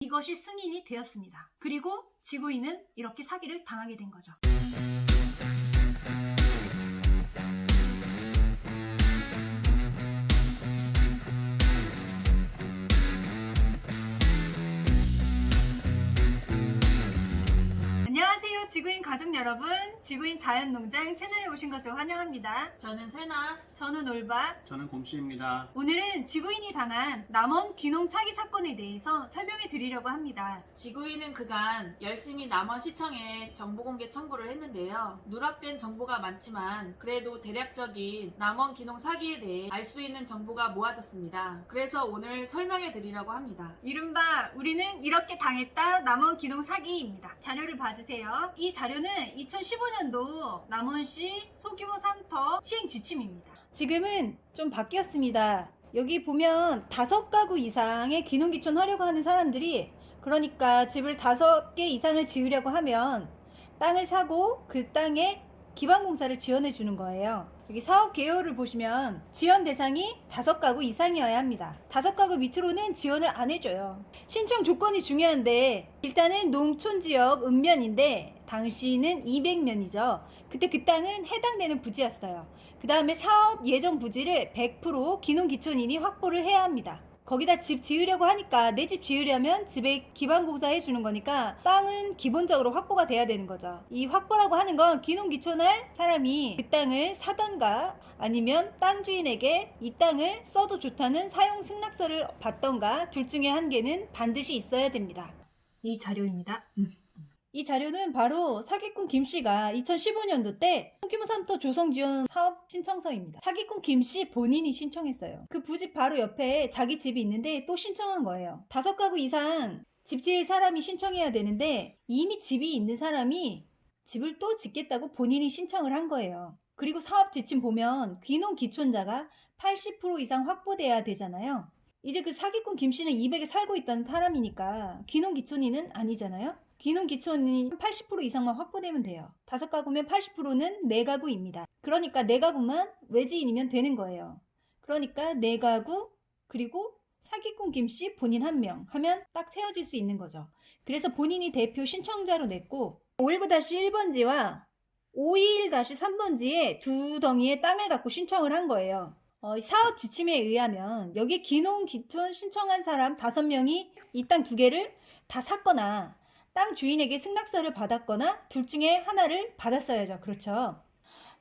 이것이 승인이 되었습니다. 그리고 지구인은 이렇게 사기를 당하게 된 거죠. 안녕하세요, 지구인 가족 여러분. 지구인 자연농장 채널에 오신 것을 환영합니다. 저는 세나. 저는 올바. 저는 곰씨입니다. 오늘은 지구인이 당한 남원 귀농 사기 사건에 대해서 설명해 드리려고 합니다. 지구인은 그간 열심히 남원시청에 정보공개 청구를 했는데요. 누락된 정보가 많지만 그래도 대략적인 남원 귀농 사기에 대해 알 수 있는 정보가 모아졌습니다. 그래서 오늘 설명해 드리려고 합니다. 이른바 우리는 이렇게 당했다 남원 귀농 사기입니다. 자료를 봐주세요. 이 자료는 2015년도 남원시 소규모 삼터 시행 지침입니다. 지금은 좀 바뀌었습니다. 여기 보면 5가구 이상의 귀농귀촌 하려고 하는 사람들이, 그러니까 집을 5개 이상을 지으려고 하면 땅을 사고 그 땅에 기반공사를 지원해 주는 거예요. 여기 사업 개요를 보시면 지원 대상이 5가구 이상이어야 합니다. 5가구 밑으로는 지원을 안 해줘요. 신청 조건이 중요한데, 일단은 농촌지역 읍면인데 당시는 200면이죠. 그때 그 땅은 해당되는 부지였어요. 그 다음에 사업 예정 부지를 100% 귀농귀촌인이 확보를 해야 합니다. 거기다 집 지으려고 하니까, 내 집 지으려면 집에 기반공사 해주는 거니까 땅은 기본적으로 확보가 돼야 되는 거죠. 이 확보라고 하는 건 귀농귀촌할 사람이 그 땅을 사던가 아니면 땅 주인에게 이 땅을 써도 좋다는 사용 승낙서를 받던가 둘 중에 한 개는 반드시 있어야 됩니다. 이 자료입니다. 이 자료는 바로 사기꾼 김씨가 2015년도 때 소규모 삼터 조성 지원 사업 신청서입니다. 사기꾼 김씨 본인이 신청했어요. 그 부집 바로 옆에 자기 집이 있는데 또 신청한 거예요. 5가구 이상 집 지을 사람이 신청해야 되는데 이미 집이 있는 사람이 집을 또 짓겠다고 본인이 신청을 한 거예요. 그리고 사업 지침 보면 귀농 귀촌자가 80% 이상 확보돼야 되잖아요. 이제 그 사기꾼 김씨는 200에 살고 있던 사람이니까 귀농 귀촌인은 아니잖아요. 귀농 귀촌이 80% 이상만 확보되면 돼요. 5가구면 80%는 4가구입니다. 그러니까 4가구만 외지인이면 되는 거예요. 그러니까 4가구 그리고 사기꾼 김씨 본인 1명 하면 딱 채워질 수 있는 거죠. 그래서 본인이 대표 신청자로 냈고 519-1번지와 521-3번지에 두 덩이의 땅을 갖고 신청을 한 거예요. 사업 지침에 의하면 여기 귀농 귀촌 신청한 사람 5명이 이 땅 2개를 다 샀거나 땅 주인에게 승낙서를 받았거나 둘 중에 하나를 받았어야죠. 그렇죠.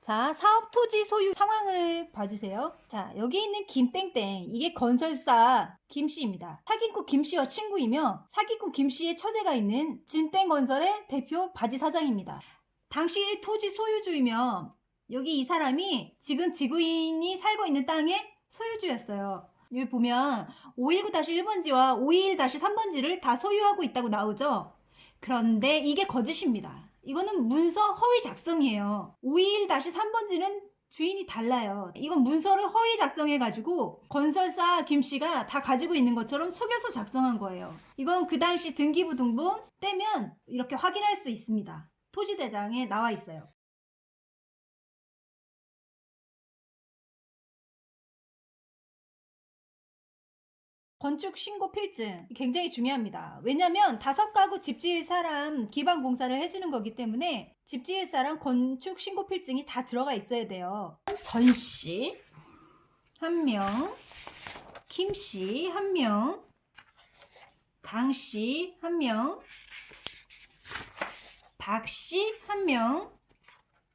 자, 사업 토지 소유 상황을 봐주세요. 자, 여기 있는 김땡땡, 이게 건설사 김씨입니다. 사기꾼 김씨와 친구이며 사기꾼 김씨의 처제가 있는 진땡건설의 대표 바지 사장입니다. 당시 토지 소유주이며 여기 이 사람이 지금 지구인이 살고 있는 땅의 소유주였어요. 여기 보면 519-1번지와 521-3번지를 다 소유하고 있다고 나오죠. 그런데 이게 거짓입니다. 이거는 문서 허위 작성이에요. 521-3번지는 주인이 달라요. 이건 문서를 허위 작성해가지고 건설사 김씨가 다 가지고 있는 것처럼 속여서 작성한 거예요. 이건 그 당시 등기부 등본 떼면 이렇게 확인할 수 있습니다. 토지대장에 나와 있어요. 건축 신고 필증 굉장히 중요합니다. 왜냐면 5가구 집 지을 사람 기반 공사를 해주는 거기 때문에 집 지을 사람 건축 신고 필증이 다 들어가 있어야 돼요. 전씨 1명, 김씨 1명, 강씨 1명, 박씨 1명.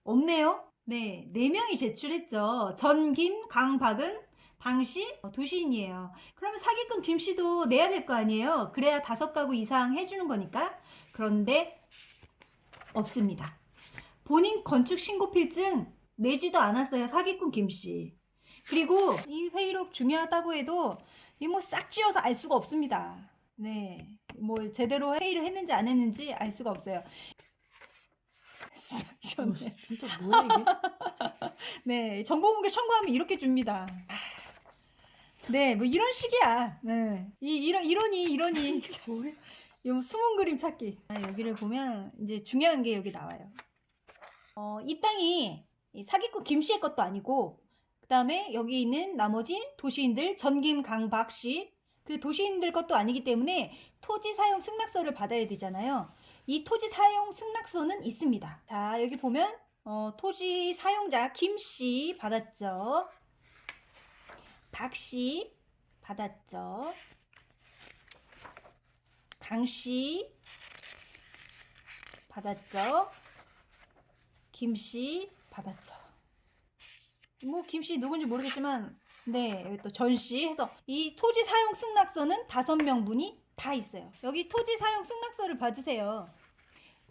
없네요. 네, 4명이 제출했죠. 전, 김, 강, 박은 당시 도시인이에요. 그러면 사기꾼 김씨도 내야 될 거 아니에요. 그래야 5가구 이상 해주는 거니까. 그런데 없습니다. 본인 건축 신고 필증 내지도 않았어요. 사기꾼 김씨. 그리고 이 회의록 중요하다고 해도 이 뭐 싹 쥐어서 알 수가 없습니다. 네, 뭐 제대로 회의를 했는지 안 했는지 알 수가 없어요. 싹 쥐었네. 진짜 뭐야 이게? 네, 정보공개 청구하면 이렇게 줍니다. 네, 뭐 이런 식이야. 네, 이러니. 뭐야? 이 숨은 그림 찾기. 여기를 보면 이제 중요한 게 여기 나와요. 이 땅이 이 사기꾼 김씨의 것도 아니고, 그 다음에 여기 있는 나머지 도시인들 전김, 강, 박씨 그 도시인들 것도 아니기 때문에 토지 사용 승낙서를 받아야 되잖아요. 이 토지 사용 승낙서는 있습니다. 자, 여기 보면 토지 사용자 김씨 받았죠. 박씨 받았죠. 강씨 받았죠. 김씨 받았죠. 뭐 김씨 누군지 모르겠지만 네, 여기 또 전씨 해서 이 토지 사용 승낙서는 5명분이 다 있어요. 여기 토지 사용 승낙서를 봐주세요.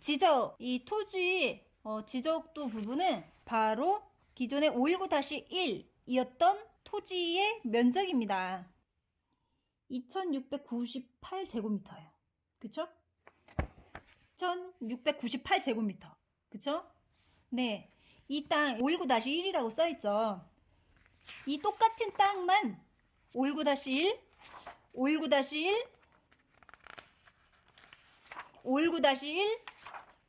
지적, 이 토지 지적도 부분은 바로 기존의 519-1이었던 토지의 면적입니다. 2698제곱미터예요. 그쵸? 1698제곱미터. 그쵸? 네. 이 땅 519-1이라고 써있죠. 이 똑같은 땅만 519-1, 519-1, 519-1,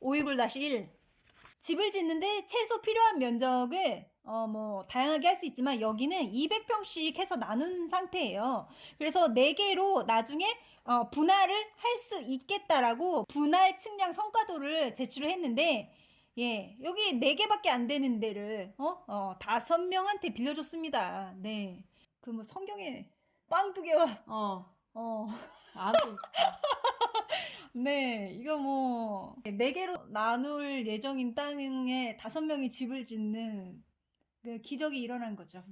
519-1 집을 짓는데 최소 필요한 면적을 다양하게 할 수 있지만 여기는 200평씩 해서 나눈 상태예요. 그래서 4개로 나중에 분할을 할 수 있겠다라고 분할 측량 성과도를 제출을 했는데 예, 여기 4개밖에 안 되는 데를 5명한테 빌려줬습니다. 네. 그 뭐 성경에 빵 2개와 아무튼 네, 이거 뭐 4개로 나눌 예정인 땅에 5명이 집을 짓는 그 기적이 일어난 거죠.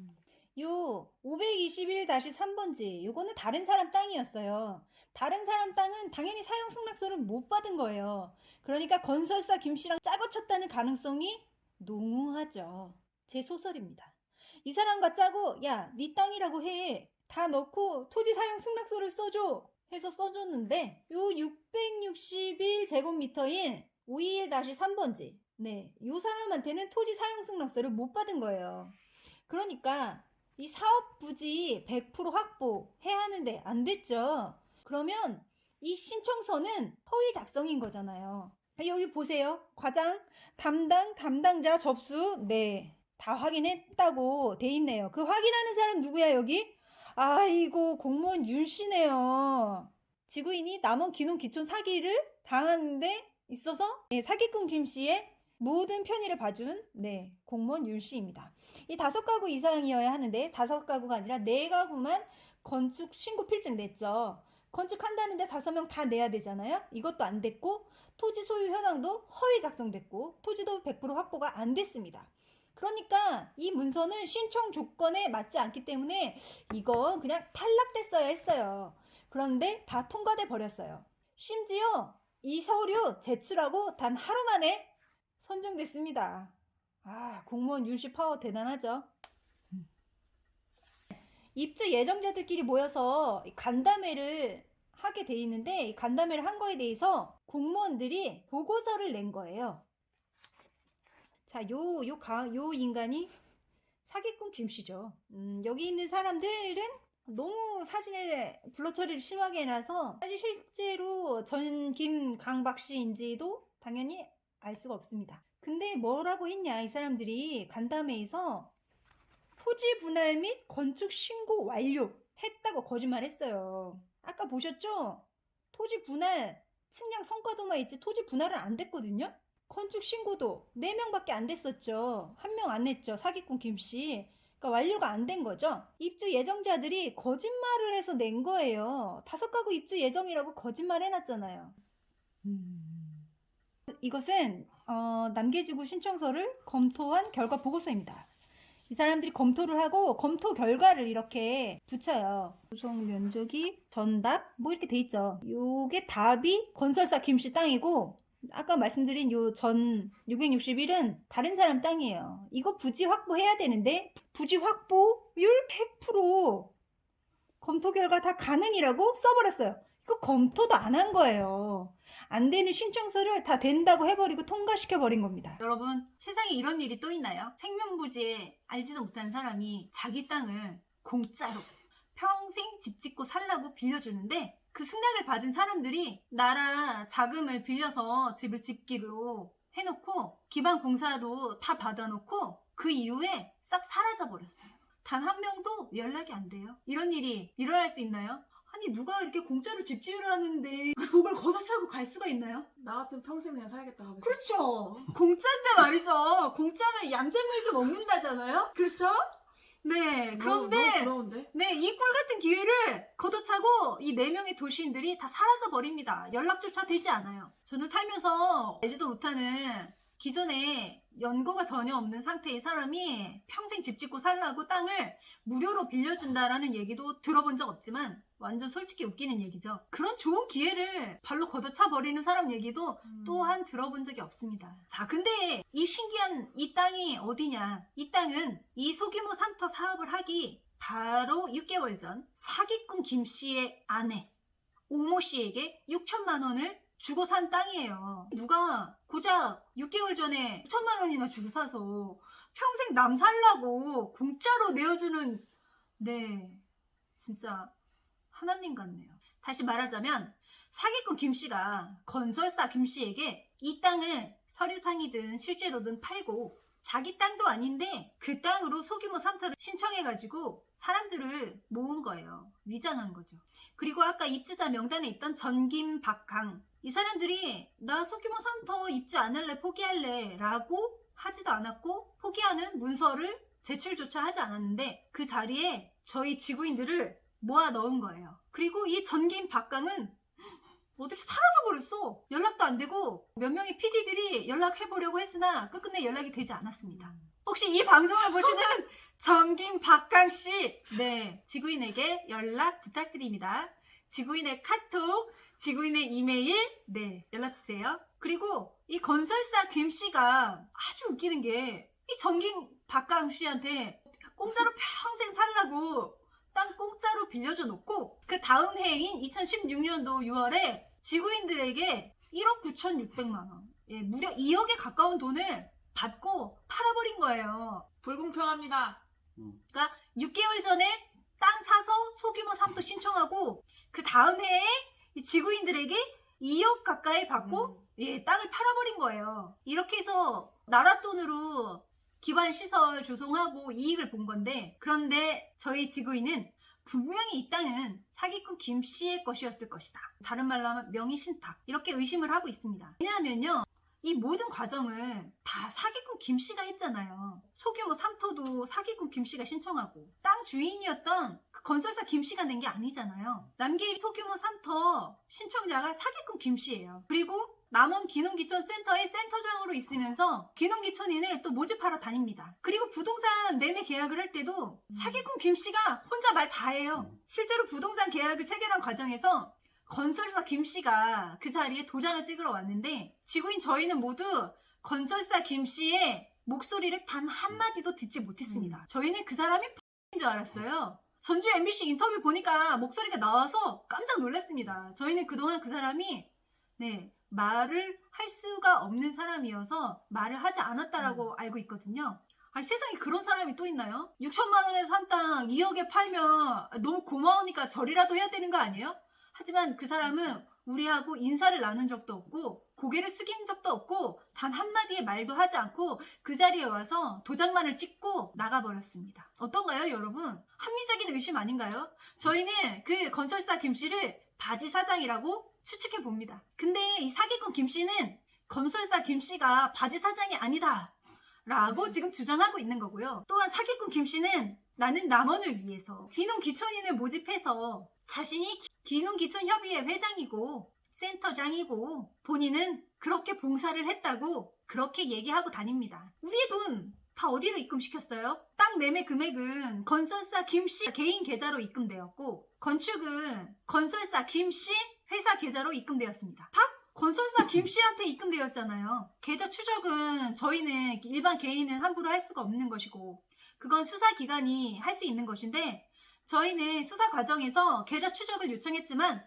요 521-3번지 요거는 다른 사람 땅이었어요. 다른 사람 땅은 당연히 사용 승낙서를 못 받은 거예요. 그러니까 건설사 김씨랑 짜고 쳤다는 가능성이 농후하죠. 제 소설입니다. 이 사람과 짜고 야, 네 땅이라고 해. 다 넣고 토지 사용 승낙서를 써줘. 해서 써줬는데 요 661제곱미터인 521-3번지 네, 요 사람한테는 토지 사용 승낙서를 못 받은 거예요. 그러니까 이 사업 부지 100% 확보해야 하는데 안 됐죠. 그러면 이 신청서는 허위 작성인 거잖아요. 여기 보세요. 과장, 담당자 접수 네, 다 확인했다고 돼 있네요. 그 확인하는 사람 누구야 여기? 아이고 공무원 윤씨네요. 지구인이 남원 기농 기촌 사기를 당하는데 있어서 사기꾼 김씨의 모든 편의를 봐준 네, 공무원 윤씨입니다. 이 5가구 이상이어야 하는데 5가구가 아니라 4가구만 건축 신고 필증 냈죠. 건축한다는데 5명 다 내야 되잖아요. 이것도 안 됐고 토지 소유 현황도 허위 작성됐고 토지도 100% 확보가 안 됐습니다. 그러니까 이 문서는 신청 조건에 맞지 않기 때문에 이건 그냥 탈락됐어야 했어요. 그런데 다 통과돼 버렸어요. 심지어 이 서류 제출하고 단 하루 만에 선정됐습니다. 아, 공무원 윤씨 파워 대단하죠. 입주 예정자들끼리 모여서 간담회를 하게 돼 있는데 이 간담회를 한 거에 대해서 공무원들이 보고서를 낸 거예요. 자, 요 인간이 사기꾼 김씨죠. 여기 있는 사람들은 너무 사진에 블러 처리를 심하게 해놔서 사실 실제로 전 김 강 박씨인지도 당연히 알 수가 없습니다. 근데 뭐라고 했냐 이 사람들이 간담회에서 토지 분할 및 건축 신고 완료 했다고 거짓말했어요. 아까 보셨죠? 토지 분할 측량 성과도만 있지 토지 분할은 안 됐거든요. 건축 신고도 4명밖에 안 됐었죠. 1명 안 냈죠. 사기꾼 김씨. 그러니까 완료가 안 된 거죠. 입주 예정자들이 거짓말을 해서 낸 거예요. 5가구 입주 예정이라고 거짓말 해놨잖아요. 이것은 남계지구 신청서를 검토한 결과 보고서입니다. 이 사람들이 검토를 하고 검토 결과를 이렇게 붙여요. 구성 면적이 전답 뭐 이렇게 돼 있죠. 요게 답이 건설사 김씨 땅이고 아까 말씀드린 요 전 661은 다른 사람 땅이에요. 이거 부지 확보해야 되는데 부지 확보율 100% 검토 결과 다 가능이라고 써버렸어요. 이거 검토도 안 한 거예요. 안 되는 신청서를 다 된다고 해버리고 통과시켜버린 겁니다. 여러분, 세상에 이런 일이 또 있나요? 생명부지에 알지도 못하는 사람이 자기 땅을 공짜로 평생 집 짓고 살라고 빌려주는데 그 승낙을 받은 사람들이 나라 자금을 빌려서 집을 짓기로 해놓고 기반 공사도 다 받아놓고 그 이후에 싹 사라져 버렸어요. 단 한 명도 연락이 안 돼요. 이런 일이 일어날 수 있나요? 아니 누가 이렇게 공짜로 집 지으라는데 그 복을 걷어차고 갈 수가 있나요? 나 같으면 평생 그냥 살겠다 하면서. 그렇죠. 공짜인데 말이죠. 공짜면 양절물도 먹는다잖아요. 그렇죠? 네. 그런데 너무 부러운데? 네, 이 꿀 같은 기회를 걷어차고 이 4명의 도시인들이 다 사라져 버립니다. 연락조차 되지 않아요. 저는 살면서 알지도 못하는 기존에 연고가 전혀 없는 상태의 사람이 평생 집 짓고 살라고 땅을 무료로 빌려준다라는 얘기도 들어본 적 없지만 완전 솔직히 웃기는 얘기죠. 그런 좋은 기회를 발로 걷어차 버리는 사람 얘기도 또한 들어본 적이 없습니다. 자, 근데 이 신기한 이 땅이 어디냐? 이 땅은 이 소규모 삼터 사업을 하기 바로 6개월 전 사기꾼 김 씨의 아내 오모 씨에게 6천만 원을 주고 산 땅이에요. 누가 고작 6개월 전에 6천만 원이나 주고 사서 평생 남 살라고 공짜로 내어주는, 네, 진짜 하나님 같네요. 다시 말하자면 사기꾼 김 씨가 건설사 김 씨에게 이 땅을 서류상이든 실제로든 팔고 자기 땅도 아닌데 그 땅으로 소규모 삼터를 신청해가지고 사람들을 모은 거예요. 위장한 거죠. 그리고 아까 입주자 명단에 있던 전김, 박강, 이 사람들이 나 소규모 삼터 입주 안 할래, 포기할래 라고 하지도 않았고 포기하는 문서를 제출조차 하지 않았는데 그 자리에 저희 지구인들을 모아 넣은 거예요. 그리고 이 전김, 박강은 어디서 사라져버렸어. 연락도 안 되고 몇 명의 PD들이 연락해보려고 했으나 끝끝내 연락이 되지 않았습니다. 혹시 이 방송을 보시는 전김, 박강씨, 네, 지구인에게 연락 부탁드립니다. 지구인의 카톡, 지구인의 이메일, 네, 연락주세요. 그리고 이 건설사 김씨가 아주 웃기는 게 이 전김, 박강씨한테 공짜로 평생 살라고 땅 공짜로 빌려줘 놓고 그 다음 해인 2016년도 6월에 지구인들에게 1억 9,600만 원, 예, 무려 2억에 가까운 돈을 받고 팔아버린 거예요. 불공평합니다. 그러니까 6개월 전에 땅 사서 소규모 삼터 신청하고 그 다음 해에 이 지구인들에게 2억 가까이 받고 예, 땅을 팔아버린 거예요. 이렇게 해서 나라 돈으로 기반 시설 조성하고 이익을 본 건데, 그런데 저희 지구인은 분명히 이 땅은 사기꾼 김 씨의 것이었을 것이다. 다른 말로 하면 명의신탁, 이렇게 의심을 하고 있습니다. 왜냐하면요, 이 모든 과정을 다 사기꾼 김 씨가 했잖아요. 소규모 삼터도 사기꾼 김 씨가 신청하고 땅 주인이었던 그 건설사 김 씨가 낸 게 아니잖아요. 남길 소규모 삼터 신청자가 사기꾼 김 씨예요. 그리고 남원 기농기촌 센터의 센터장으로 있으면서 기농기촌인을 또 모집하러 다닙니다. 그리고 부동산 매매 계약을 할 때도 사기꾼 김 씨가 혼자 말 다 해요. 실제로 부동산 계약을 체결한 과정에서 건설사 김 씨가 그 자리에 도장을 찍으러 왔는데 지구인 저희는 모두 건설사 김 씨의 목소리를 단 한마디도 듣지 못했습니다. 저희는 그 사람이 X인 줄 알았어요. 전주 MBC 인터뷰 보니까 목소리가 나와서 깜짝 놀랐습니다. 저희는 그동안 그 사람이 네, 말을 할 수가 없는 사람이어서 말을 하지 않았다라고 알고 있거든요. 아니, 세상에 그런 사람이 또 있나요? 6천만 원에 산 땅 2억에 팔면 너무 고마우니까 절이라도 해야 되는 거 아니에요? 하지만 그 사람은 우리하고 인사를 나눈 적도 없고 고개를 숙인 적도 없고 단 한마디의 말도 하지 않고 그 자리에 와서 도장만을 찍고 나가버렸습니다. 어떤가요, 여러분? 합리적인 의심 아닌가요? 저희는 그 건설사 김 씨를 바지 사장이라고 추측해 봅니다. 근데 이 사기꾼 김 씨는 건설사 김 씨가 바지 사장이 아니다 라고 지금 주장하고 있는 거고요. 또한 사기꾼 김 씨는 나는 남원을 위해서 귀농귀촌인을 모집해서 자신이 귀농귀촌협의회 회장이고 센터장이고 본인은 그렇게 봉사를 했다고 그렇게 얘기하고 다닙니다. 우리의 돈 다 어디로 입금시켰어요? 땅 매매 금액은 건설사 김씨 개인 계좌로 입금되었고 건축은 건설사 김씨 회사 계좌로 입금되었습니다. 다 건설사 김씨한테 입금되었잖아요. 계좌 추적은 저희는 일반 개인은 함부로 할 수가 없는 것이고 그건 수사기관이 할 수 있는 것인데 저희는 수사 과정에서 계좌 추적을 요청했지만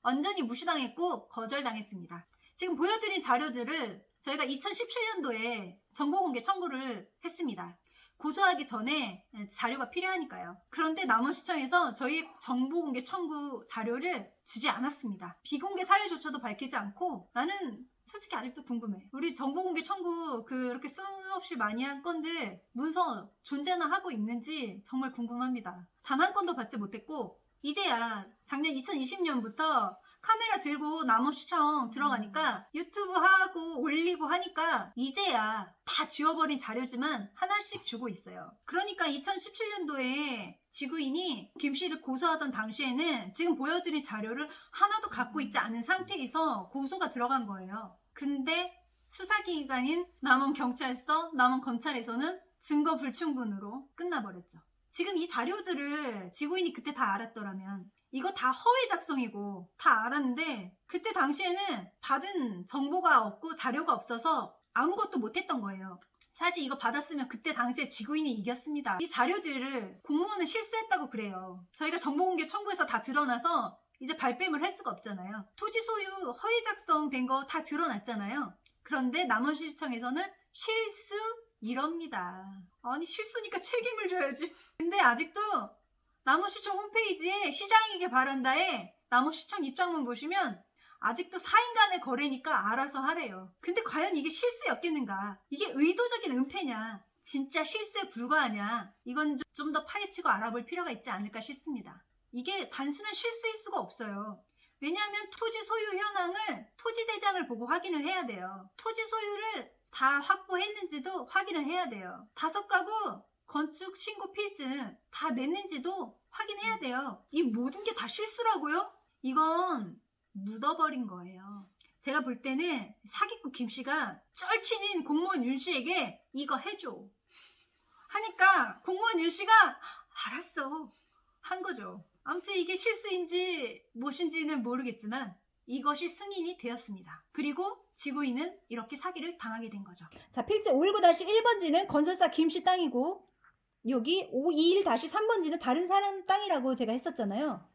완전히 무시당했고 거절당했습니다. 지금 보여드린 자료들을 저희가 2017년도에 정보공개 청구를 했습니다. 고소하기 전에 자료가 필요하니까요. 그런데 남원시청에서 저희 정보공개 청구 자료를 주지 않았습니다. 비공개 사유조차도 밝히지 않고 나는 솔직히 아직도 궁금해. 우리 정보공개 청구 그렇게 수없이 많이 한 건들 문서 존재나 하고 있는지 정말 궁금합니다. 단 한 건도 받지 못했고 이제야 작년 2020년부터 카메라 들고 남원시청 들어가니까 유튜브 하고 올리고 하니까 이제야 다 지워버린 자료지만 하나씩 주고 있어요. 그러니까 2017년도에 지구인이 김씨를 고소하던 당시에는 지금 보여드린 자료를 하나도 갖고 있지 않은 상태에서 고소가 들어간 거예요. 근데 수사기관인 남원경찰서, 남원검찰에서는 증거 불충분으로 끝나버렸죠. 지금 이 자료들을 지구인이 그때 다 알았더라면 이거 다 허위 작성이고 다 알았는데 그때 당시에는 받은 정보가 없고 자료가 없어서 아무것도 못했던 거예요. 사실 이거 받았으면 그때 당시에 지구인이 이겼습니다. 이 자료들을 공무원은 실수했다고 그래요. 저희가 정보공개 청구해서 다 드러나서 이제 발뺌을 할 수가 없잖아요. 토지 소유 허위 작성된 거 다 드러났잖아요. 그런데 남원시청에서는 실수 이럽니다. 아니 실수니까 책임을 져야지. 근데 아직도 남원시청 홈페이지에 시장에게 바란다에 남원시청 입장문 보시면 아직도 4인 간의 거래니까 알아서 하래요. 근데 과연 이게 실수였겠는가? 이게 의도적인 은폐냐? 진짜 실수에 불과하냐? 이건 좀 더 파헤치고 알아볼 필요가 있지 않을까 싶습니다. 이게 단순한 실수일 수가 없어요. 왜냐하면 토지 소유 현황을 토지대장을 보고 확인을 해야 돼요. 토지 소유를 다 확보했는지도 확인을 해야 돼요. 5가구 건축 신고 필증 다 냈는지도 확인해야 돼요. 이 모든 게 다 실수라고요? 이건 묻어버린 거예요. 제가 볼 때는 사기꾼 김씨가 쩔친인 공무원 윤씨에게 이거 해줘 하니까 공무원 윤씨가 알았어 한 거죠. 아무튼 이게 실수인지 무엇인지는 모르겠지만 이것이 승인이 되었습니다. 그리고 지구인은 이렇게 사기를 당하게 된 거죠. 자, 필증 519-1번지는 건설사 김씨 땅이고 여기 521-3번지는 다른 사람 땅이라고 제가 했었잖아요.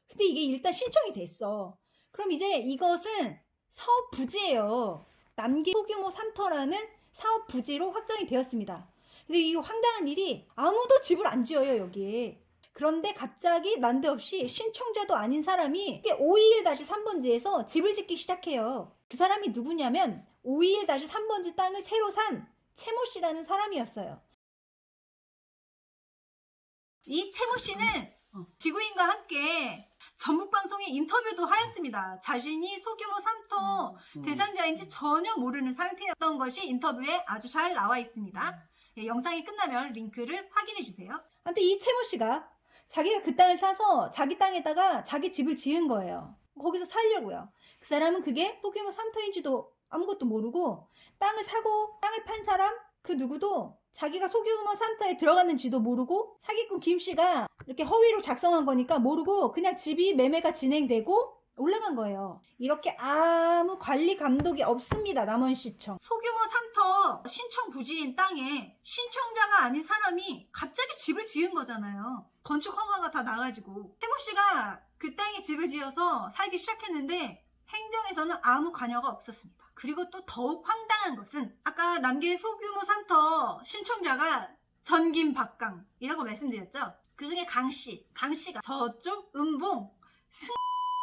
근데 이게 일단 신청이 됐어. 그럼 이제 이것은 사업 부지예요. 남기 소규모 3터라는 사업 부지로 확정이 되었습니다. 근데 이 황당한 일이 아무도 집을 안 지어요, 여기에. 그런데 갑자기 난데없이 신청자도 아닌 사람이 521-3번지에서 집을 짓기 시작해요. 그 사람이 누구냐면 521-3번지 땅을 새로 산 채모 씨라는 사람이었어요. 이 채모 씨는 지구인과 함께 전북방송에 인터뷰도 하였습니다. 자신이 소규모 3터 대상자인지 전혀 모르는 상태였던 것이 인터뷰에 아주 잘 나와 있습니다. 예, 영상이 끝나면 링크를 확인해 주세요. 아무튼 이 채모 씨가 자기가 그 땅을 사서 자기 땅에다가 자기 집을 지은 거예요. 거기서 살려고요. 그 사람은 그게 소규모 3터인지도 아무것도 모르고 땅을 사고 땅을 판 사람 그 누구도 자기가 소규모 3터에 들어갔는지도 모르고 사기꾼 김씨가 이렇게 허위로 작성한 거니까 모르고 그냥 집이 매매가 진행되고 올라간 거예요. 이렇게 아무 관리 감독이 없습니다. 남원시청. 소규모 3터 신청 부지인 땅에 신청자가 아닌 사람이 갑자기 집을 지은 거잖아요. 건축 허가가 다 나가지고. 태모 씨가 그 땅에 집을 지어서 살기 시작했는데 행정에서는 아무 관여가 없었습니다. 그리고 또 더욱 황당한 것은 아까 남계 소규모 3터 신청자가 전김박강이라고 말씀드렸죠. 그중에 강씨가 저쪽 은봉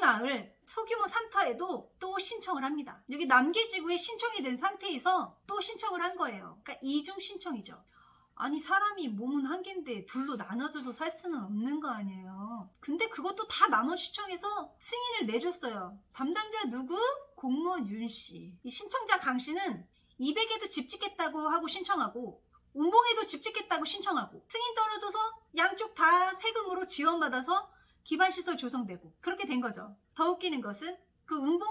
마을 소규모 3터에도 또 신청을 합니다. 여기 남계지구에 신청이 된 상태에서 또 신청을 한 거예요. 그러니까 이중 신청이죠. 아니 사람이 몸은 한 개인데 둘로 나눠져서 살 수는 없는 거 아니에요. 근데 그것도 다 남원시청에서 승인을 내줬어요. 담당자 누구? 공무원 윤씨. 이 신청자 강씨는 200에도 집 짓겠다고 하고 신청하고 운봉에도 집 짓겠다고 신청하고 승인 떨어져서 양쪽 다 세금으로 지원받아서 기반시설 조성되고 그렇게 된 거죠. 더 웃기는 것은 그 운봉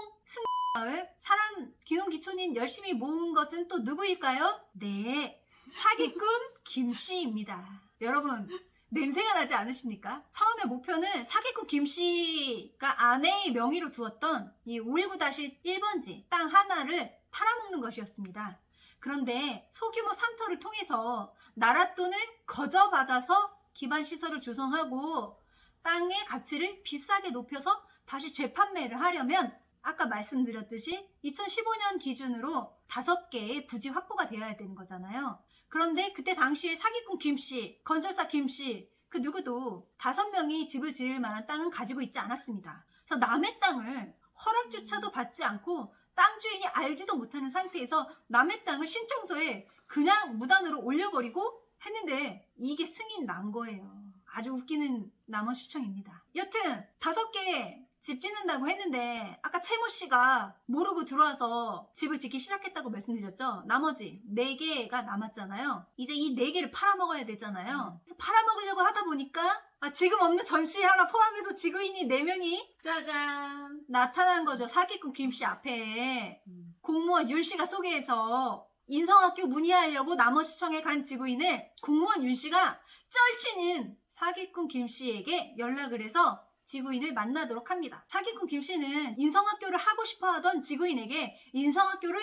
마을 사람 기농기촌인 열심히 모은 것은 또 누구일까요? 네, 사기꾼 김씨입니다. 여러분 냄새가 나지 않으십니까? 처음에 목표는 사기꾼 김씨가 아내의 명의로 두었던 이 519-1번지 땅 하나를 팔아먹는 것이었습니다. 그런데 소규모 3터를 통해서 나라 돈을 거저받아서 기반시설을 조성하고 땅의 가치를 비싸게 높여서 다시 재판매를 하려면 아까 말씀드렸듯이 2015년 기준으로 5개의 부지 확보가 되어야 되는 거잖아요. 그런데 그때 당시에 사기꾼 김씨, 건설사 김씨 그 누구도 5명이 집을 지을 만한 땅은 가지고 있지 않았습니다. 그래서 남의 땅을 허락조차도 받지 않고 땅 주인이 알지도 못하는 상태에서 남의 땅을 신청서에 그냥 무단으로 올려버리고 했는데 이게 승인 난 거예요. 아주 웃기는 남원시청입니다. 여튼 5개 집 짓는다고 했는데 아까 채모 씨가 모르고 들어와서 집을 짓기 시작했다고 말씀드렸죠. 나머지 4개가 남았잖아요. 이제 이 4개를 팔아먹어야 되잖아요. 그래서 팔아먹으려고 하다 보니까 지금 없는 전시 하나 포함해서 지구인이 4명이 짜잔. 나타난 거죠. 사기꾼 김씨 앞에. 공무원 윤씨가 소개해서 인성학교 문의하려고 남원시청에 간 지구인을 공무원 윤씨가 쩔치는 사기꾼 김씨에게 연락을 해서 지구인을 만나도록 합니다. 사기꾼 김씨는 인성학교를 하고 싶어 하던 지구인에게 인성학교를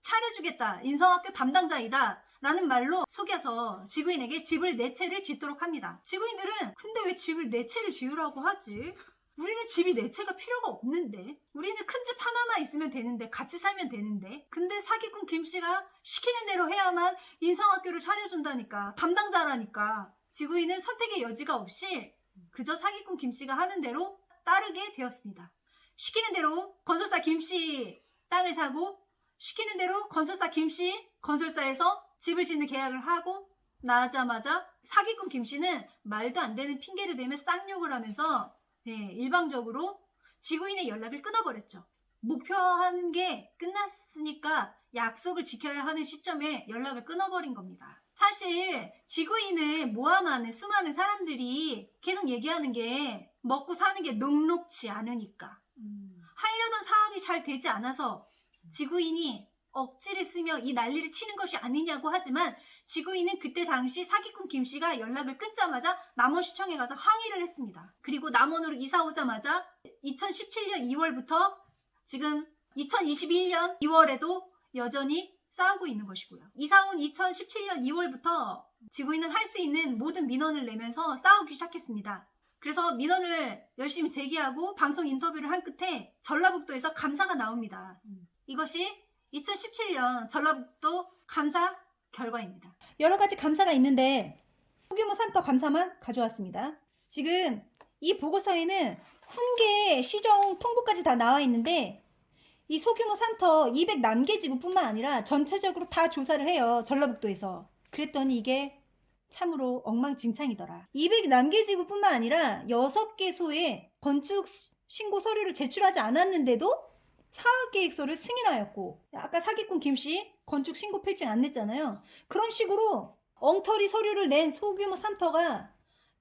차려주겠다, 인성학교 담당자이다 라는 말로 속여서 지구인에게 집을 4채를 짓도록 합니다. 지구인들은 근데 왜 집을 4채를 지으라고 하지? 우리는 집이 4채가 필요가 없는데, 우리는 큰 집 하나만 있으면 되는데, 같이 살면 되는데, 근데 사기꾼 김씨가 시키는 대로 해야만 인성학교를 차려준다니까, 담당자라니까. 지구인은 선택의 여지가 없이 그저 사기꾼 김씨가 하는 대로 따르게 되었습니다. 시키는 대로 건설사 김씨 땅을 사고, 시키는 대로 건설사 김씨 건설사에서 집을 짓는 계약을 하고, 나자마자 사기꾼 김씨는 말도 안 되는 핑계를 대며 쌍욕을 하면서 일방적으로 지구인의 연락을 끊어버렸죠. 목표한 게 끝났으니까 약속을 지켜야 하는 시점에 연락을 끊어버린 겁니다. 사실 지구인을 모함하는 수많은 사람들이 계속 얘기하는 게 먹고 사는 게 녹록지 않으니까, 하려던 사업이 잘 되지 않아서 지구인이 억지를 쓰며 이 난리를 치는 것이 아니냐고 하지만, 지구인은 그때 당시 사기꾼 김씨가 연락을 끊자마자 남원시청에 가서 항의를 했습니다. 그리고 남원으로 이사 오자마자 2017년 2월부터 지금 2021년 2월에도 여전히 싸우고 있는 것이고요. 이사 온 2017년 2월부터 지구인은 할 수 있는 모든 민원을 내면서 싸우기 시작했습니다. 그래서 민원을 열심히 제기하고 방송 인터뷰를 한 끝에 전라북도에서 감사가 나옵니다. 이것이 2017년 전라북도 감사 결과입니다. 여러 가지 감사가 있는데 소규모 산터 감사만 가져왔습니다. 지금 이 보고서에는 훈계, 시정, 통보까지 다 나와 있는데, 이 소규모 산터 200 남계지구뿐만 아니라 전체적으로 다 조사를 해요. 전라북도에서. 그랬더니 이게 참으로 엉망진창이더라. 200 남계지구뿐만 아니라 6개소에 건축 신고 서류를 제출하지 않았는데도 사업계획서를 승인하였고, 아까 사기꾼 김씨 건축 신고 필증 안 냈잖아요. 그런 식으로 엉터리 서류를 낸 소규모 산터가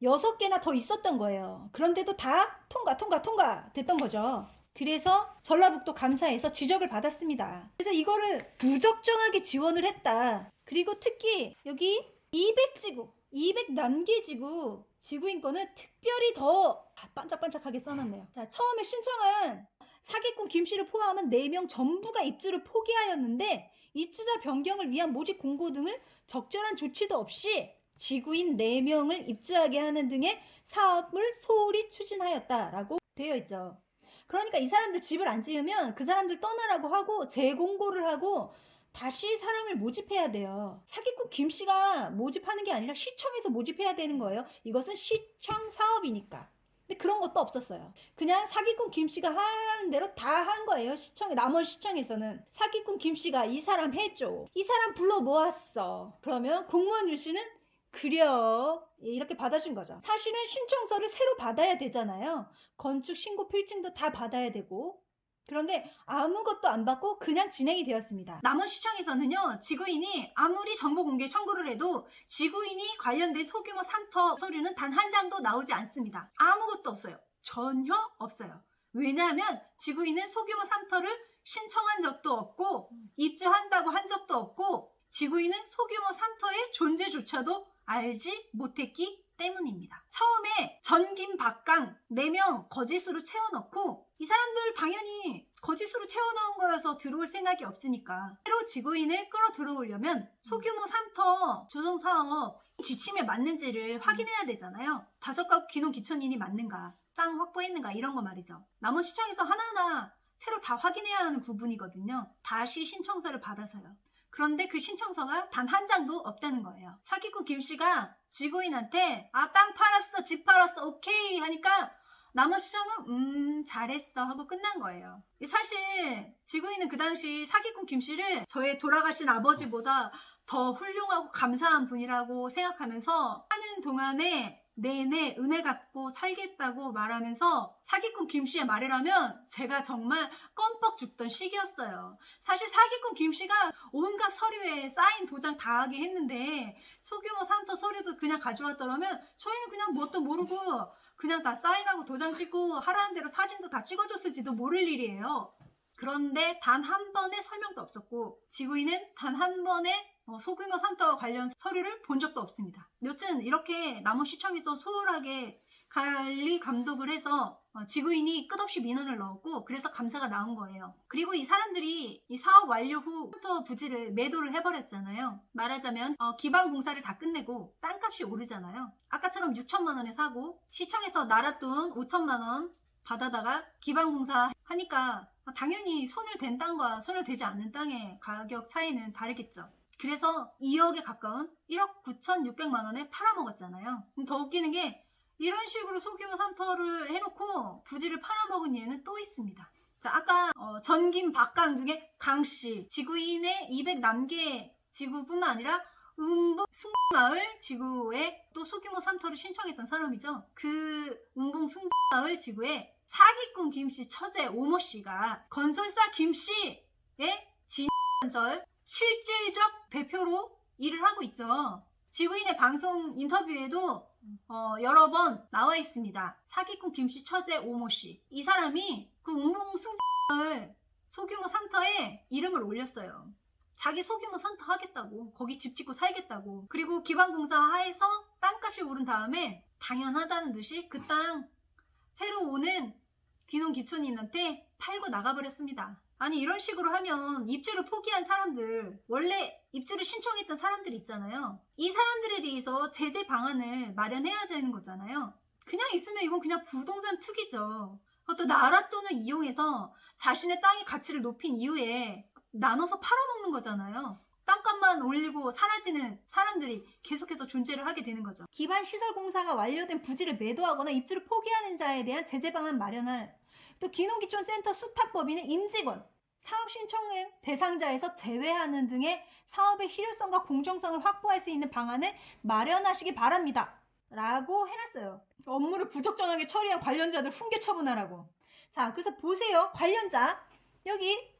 6개나 더 있었던 거예요. 그런데도 다 통과 됐던 거죠. 그래서 전라북도 감사에서 지적을 받았습니다. 그래서 이거를 부적정하게 지원을 했다. 그리고 특히 여기 200지구, 200 남계지구 지구인 거는 특별히 더 반짝반짝하게 써놨네요. 자, 처음에 신청한 사기꾼 김씨를 포함한 4명 전부가 입주를 포기하였는데, 입주자 변경을 위한 모집 공고 등을 적절한 조치도 없이 지구인 4명을 입주하게 하는 등의 사업을 소홀히 추진하였다라고 되어 있죠. 그러니까 이 사람들 집을 안 지으면 그 사람들 떠나라고 하고 재공고를 하고 다시 사람을 모집해야 돼요. 사기꾼 김씨가 모집하는 게 아니라 시청에서 모집해야 되는 거예요. 이것은 시청 사업이니까. 근데 그런 것도 없었어요. 그냥 사기꾼 김씨가 하는 대로 다 한 거예요. 시청에, 남원시청에서는. 사기꾼 김씨가 이 사람 해줘, 이 사람 불러 모았어. 그러면 공무원 윤씨는 그려, 이렇게 받아준 거죠. 사실은 신청서를 새로 받아야 되잖아요. 건축 신고 필증도 다 받아야 되고. 그런데 아무것도 안 받고 그냥 진행이 되었습니다. 남원시청에서는요, 지구인이 아무리 정보 공개 청구를 해도 지구인이 관련된 소규모 산터 서류는 단 한 장도 나오지 않습니다. 아무것도 없어요. 전혀 없어요. 왜냐하면 지구인은 소규모 산터를 신청한 적도 없고 입주한다고 한 적도 없고, 지구인은 소규모 산터의 존재조차도 알지 못했기 때문입니다. 처음에 전김 박강 4명 거짓으로 채워넣고, 이 사람들 당연히 거짓으로 채워넣은 거여서 들어올 생각이 없으니까 새로 지구인을 끌어 들어오려면 소규모 산터 조성사업 지침에 맞는지를 확인해야 되잖아요. 5가구 기농 기촌인이 맞는가, 땅 확보했는가, 이런 거 말이죠. 남원시청에서 하나하나 새로 다 확인해야 하는 부분이거든요. 다시 신청서를 받아서요. 그런데 그 신청서가 단 한 장도 없다는 거예요. 사기꾼 김씨가 지구인한테 땅 팔았어, 집 팔았어, 오케이 하니까 남원시청은 잘했어 하고 끝난 거예요. 사실 지구인은 그 당시 사기꾼 김씨를 저의 돌아가신 아버지보다 더 훌륭하고 감사한 분이라고 생각하면서 하는 동안에 내내 은혜 갚고 살겠다고 말하면서 사기꾼 김씨의 말이라면 제가 정말 껌뻑 죽던 시기였어요. 사실 사기꾼 김씨가 온갖 서류에 사인 도장 다 하게 했는데 소규모 삼터 서류도 그냥 가져왔더라면 저희는 그냥 뭣도 모르고 그냥 다 사인하고 도장 찍고 하라는 대로 사진도 다 찍어줬을지도 모를 일이에요. 그런데 단 한 번의 설명도 없었고 지구인은 단 한 번의 소규모 삼터 관련 서류를 본 적도 없습니다. 여튼 이렇게 남원시청에서 소홀하게 관리 감독을 해서 지구인이 끝없이 민원을 넣었고 그래서 감사가 나온 거예요. 그리고 이 사람들이 이 사업 완료 후 삼터 부지를 매도를 해버렸잖아요. 말하자면 기반 공사를 다 끝내고 땅값이 오르잖아요. 아까처럼 6천만 원에 사고 시청에서 날았돈 5천만 원 받아다가 기반 공사 하니까 당연히 손을 댄 땅과 손을 대지 않는 땅의 가격 차이는 다르겠죠. 그래서 2억에 가까운 1억 9,600만 원에 팔아먹었잖아요. 더 웃기는 게 이런 식으로 소규모 삼터를 해놓고 부지를 팔아먹은 예는 또 있습니다. 자, 아까 전김 박강 중에 강씨 지구인의 200 남계 지구뿐만 아니라 운봉 승마을 지구에 또 소규모 삼터를 신청했던 사람이죠. 그 운봉 승마을 지구에 사기꾼 김씨 처제 오모씨가 건설사 김씨의 진건설 실질적 대표로 일을 하고 있죠. 지구인의 방송 인터뷰에도 여러 번 나와 있습니다. 사기꾼 김씨 처제 오모씨. 이 사람이 그 운봉 승마을 소규모 삼터에 이름을 올렸어요. 자기 소규모 삼터 하겠다고, 거기 집 짓고 살겠다고. 그리고 기반공사 하에서 땅값이 오른 다음에 당연하다는 듯이 그 땅 새로 오는 귀농귀촌인한테 팔고 나가버렸습니다. 아니 이런 식으로 하면 입주를 포기한 사람들, 원래 입주를 신청했던 사람들 있잖아요. 이 사람들에 대해서 제재 방안을 마련해야 되는 거잖아요. 그냥 있으면 이건 그냥 부동산 투기죠. 그것도 나라 돈을 이용해서 자신의 땅의 가치를 높인 이후에 나눠서 팔아먹는 거잖아요. 땅값만 올리고 사라지는 사람들이 계속해서 존재를 하게 되는 거죠. 기반 시설 공사가 완료된 부지를 매도하거나 입주를 포기하는 자에 대한 제재 방안 마련할, 또 귀농귀촌센터 수탁법인의 임직원, 사업 신청의 대상자에서 제외하는 등의 사업의 실효성과 공정성을 확보할 수 있는 방안을 마련하시기 바랍니다. 라고 해놨어요. 업무를 부적절하게 처리한 관련자들 훈계 처분하라고. 자, 그래서 보세요. 관련자 여기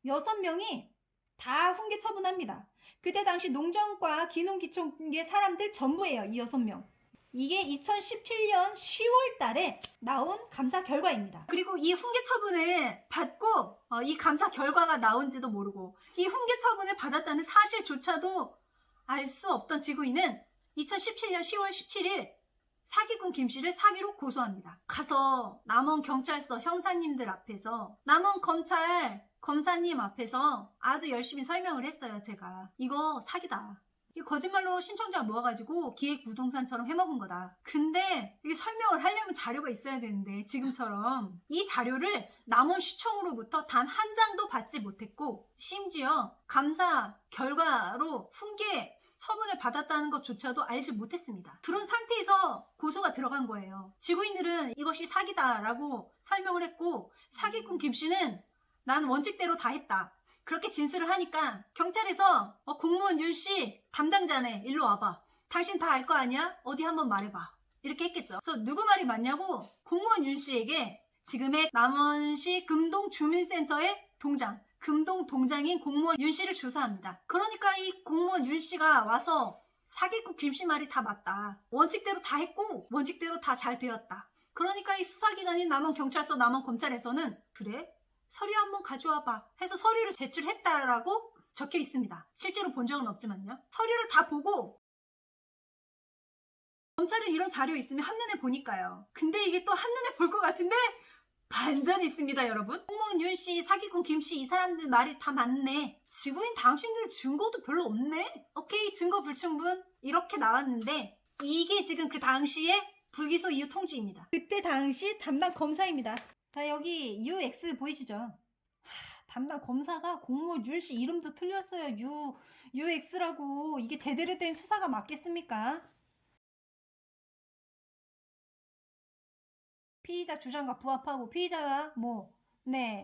6명이 다 훈계 처분합니다. 그때 당시 농정과 귀농귀촌계 사람들 전부예요. 이 6명. 이게 2017년 10월 달에 나온 감사 결과입니다. 그리고 이 훈계 처분을 받고 이 감사 결과가 나온지도 모르고 이 훈계 처분을 받았다는 사실조차도 알 수 없던 지구인은 2017년 10월 17일 사기꾼 김씨를 사기로 고소합니다. 가서 남원 경찰서 형사님들 앞에서 남원 검찰 검사님 앞에서 아주 열심히 설명을 했어요. 제가 이거 사기다, 이거 거짓말로 신청자 모아가지고 기획부동산처럼 해먹은 거다. 근데 이게 설명을 하려면 자료가 있어야 되는데 지금처럼 이 자료를 남원시청으로부터 단 한 장도 받지 못했고 심지어 감사 결과로 훈계 처분을 받았다는 것조차도 알지 못했습니다. 그런 상태에서 고소가 들어간 거예요. 지구인들은 이것이 사기다라고 설명을 했고 사기꾼 김씨는 난 원칙대로 다 했다, 그렇게 진술을 하니까 경찰에서 공무원 윤씨 담당자네, 일로 와봐, 당신 다 알 거 아니야? 어디 한번 말해봐, 이렇게 했겠죠. 그래서 누구 말이 맞냐고 공무원 윤씨에게 지금의 남원시 금동주민센터의 동장, 금동 동장인 공무원 윤씨를 조사합니다. 그러니까 이 공무원 윤씨가 와서 사기꾼 김씨 말이 다 맞다, 원칙대로 다 했고 원칙대로 다 잘 되었다. 그러니까 이 수사기관인 남원경찰서 남원검찰에서는 그래? 서류 한번 가져와봐 해서 서류를 제출했다라고 적혀 있습니다. 실제로 본 적은 없지만요. 서류를 다 보고 검찰은 이런 자료 있으면 한눈에 보니까요. 근데 이게 또 한눈에 볼 것 같은데 반전이 있습니다, 여러분. 공무원 윤씨, 사기꾼 김씨 이 사람들 말이 다 맞네. 지구인 당신들 증거도 별로 없네. 오케이, 증거 불충분 이렇게 나왔는데 이게 지금 그 당시에 불기소 이유 통지입니다. 그때 당시 담당 검사입니다. 자, 여기 UX 보이시죠? 담당 검사가 공무원 윤씨 이름도 틀렸어요. UX라고. 이게 제대로 된 수사가 맞겠습니까? 피의자 주장과 부합하고 피의자가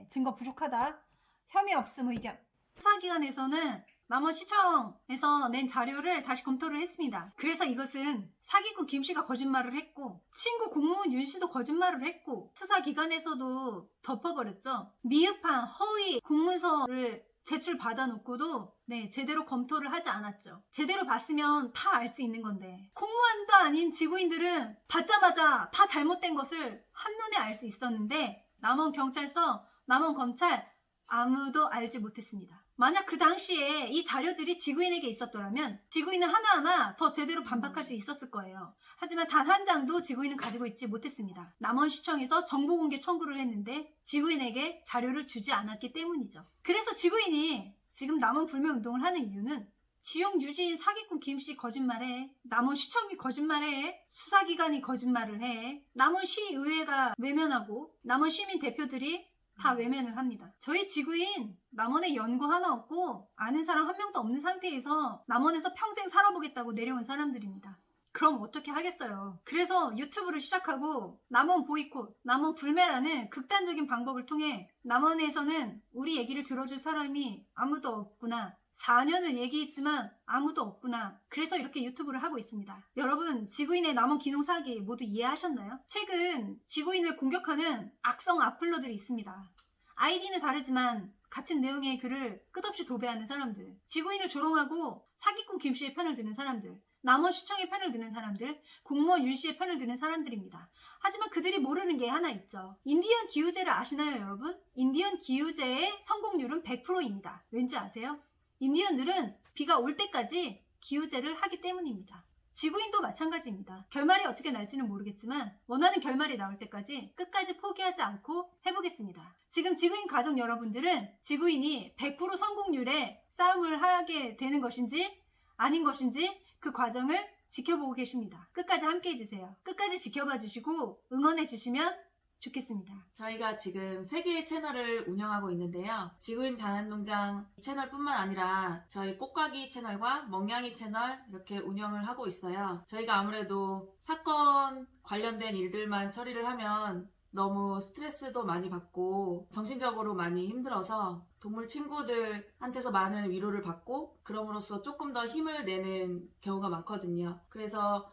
증거 부족하다, 혐의 없음 의견. 수사기관에서는 남원시청에서 낸 자료를 다시 검토를 했습니다. 그래서 이것은 사기꾼 김씨가 거짓말을 했고 친구 공무원 윤씨도 거짓말을 했고 수사기관에서도 덮어버렸죠. 미흡한 허위 공문서를 제출 받아놓고도 제대로 검토를 하지 않았죠. 제대로 봤으면 다 알 수 있는 건데 공무원도 아닌 지구인들은 받자마자 다 잘못된 것을 한눈에 알 수 있었는데 남원경찰서, 남원검찰 아무도 알지 못했습니다. 만약 그 당시에 이 자료들이 지구인에게 있었더라면 지구인은 하나하나 더 제대로 반박할 수 있었을 거예요. 하지만 단 한 장도 지구인은 가지고 있지 못했습니다. 남원시청에서 정보공개 청구를 했는데 지구인에게 자료를 주지 않았기 때문이죠. 그래서 지구인이 지금 남원 불매운동을 하는 이유는 지역 유지인 사기꾼 김씨 거짓말해, 남원시청이 거짓말해, 수사기관이 거짓말을 해, 남원시의회가 외면하고 남원시민 대표들이 다 외면을 합니다. 저희 지구인 남원에 연고 하나 없고 아는 사람 한 명도 없는 상태에서 남원에서 평생 살아보겠다고 내려온 사람들입니다. 그럼 어떻게 하겠어요. 그래서 유튜브를 시작하고 남원 보이콧, 남원 불매라는 극단적인 방법을 통해 남원에서는 우리 얘기를 들어줄 사람이 아무도 없구나, 4년을 얘기했지만 아무도 없구나, 그래서 이렇게 유튜브를 하고 있습니다. 여러분, 지구인의 남원 기농 사기 모두 이해하셨나요? 최근 지구인을 공격하는 악성 악플러들이 있습니다. 아이디는 다르지만 같은 내용의 글을 끝없이 도배하는 사람들, 지구인을 조롱하고 사기꾼 김씨의 편을 드는 사람들, 남원시청의 편을 드는 사람들, 공무원 윤씨의 편을 드는 사람들입니다. 하지만 그들이 모르는 게 하나 있죠. 인디언 기후제를 아시나요, 여러분? 인디언 기후제의 성공률은 100%입니다. 왠지 아세요? 인디언들은 비가 올 때까지 기후제를 하기 때문입니다. 지구인도 마찬가지입니다. 결말이 어떻게 날지는 모르겠지만 원하는 결말이 나올 때까지 끝까지 포기하지 않고 해보겠습니다. 지금 지구인 가족 여러분들은 지구인이 100% 성공률에 싸움을 하게 되는 것인지 아닌 것인지 그 과정을 지켜보고 계십니다. 끝까지 함께 해주세요. 끝까지 지켜봐 주시고 응원해 주시면 좋겠습니다. 저희가 지금 3개의 채널을 운영하고 있는데요. 지구인 자연농장 채널뿐만 아니라 저희 꽃가기 채널과 멍냥이 채널 이렇게 운영을 하고 있어요. 저희가 아무래도 사건 관련된 일들만 처리를 하면 너무 스트레스도 많이 받고 정신적으로 많이 힘들어서 동물 친구들한테서 많은 위로를 받고 그럼으로써 조금 더 힘을 내는 경우가 많거든요. 그래서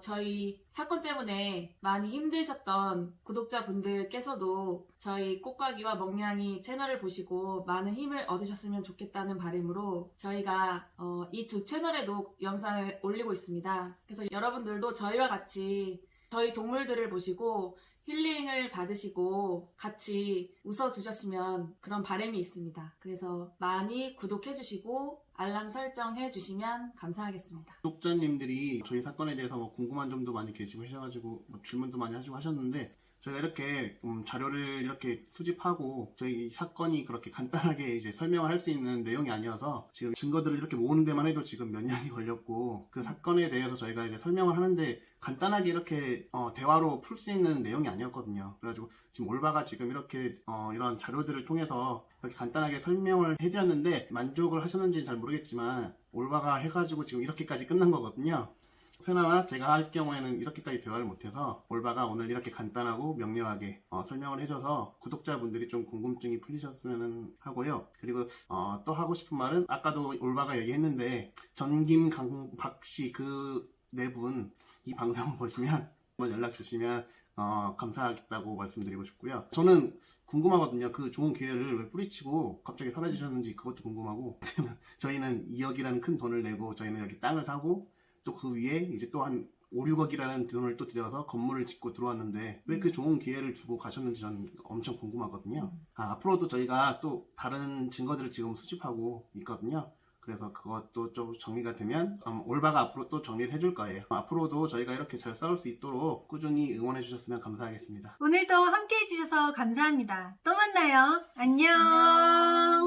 저희 사건 때문에 많이 힘드셨던 구독자분들께서도 저희 꽃가기와 멍냥이 채널을 보시고 많은 힘을 얻으셨으면 좋겠다는 바람으로 저희가 이 두 채널에도 영상을 올리고 있습니다. 그래서 여러분들도 저희와 같이 저희 동물들을 보시고 힐링을 받으시고 같이 웃어주셨으면 그런 바람이 있습니다. 그래서 많이 구독해주시고 알람 설정해주시면 감사하겠습니다. 구독자님들이 저희 사건에 대해서 궁금한 점도 많이 계시고 하셔가지고 질문도 많이 하시고 하셨는데 저희가 이렇게 자료를 이렇게 수집하고 저희 사건이 그렇게 간단하게 이제 설명을 할 수 있는 내용이 아니어서 지금 증거들을 이렇게 모으는 데만 해도 지금 몇 년이 걸렸고 그 사건에 대해서 저희가 이제 설명을 하는데 간단하게 이렇게 대화로 풀 수 있는 내용이 아니었거든요. 그래가지고 지금 올바가 지금 이렇게 이런 자료들을 통해서 이렇게 간단하게 설명을 해드렸는데 만족을 하셨는지는 잘 모르겠지만 올바가 해가지고 지금 이렇게까지 끝난 거거든요. 세나나 제가 할 경우에는 이렇게까지 대화를 못해서 올바가 오늘 이렇게 간단하고 명료하게 설명을 해줘서 구독자분들이 좀 궁금증이 풀리셨으면 하고요. 그리고 또 하고 싶은 말은 아까도 올바가 얘기했는데 전김 강박씨 그 네 분 이 방송 보시면 한번 연락 주시면 감사하겠다고 말씀드리고 싶고요. 저는 궁금하거든요. 그 좋은 기회를 왜 뿌리치고 갑자기 사라지셨는지 그것도 궁금하고 저희는 2억이라는 큰 돈을 내고 저희는 여기 땅을 사고 또 그 위에 이제 또 한 5, 6억이라는 돈을 또 들여서 건물을 짓고 들어왔는데 왜 그 좋은 기회를 주고 가셨는지 저는 엄청 궁금하거든요. 앞으로도 저희가 또 다른 증거들을 지금 수집하고 있거든요. 그래서 그것도 좀 정리가 되면 올바가 앞으로 또 정리를 해줄 거예요. 앞으로도 저희가 이렇게 잘 싸울 수 있도록 꾸준히 응원해 주셨으면 감사하겠습니다. 오늘도 함께 해주셔서 감사합니다. 또 만나요. 안녕.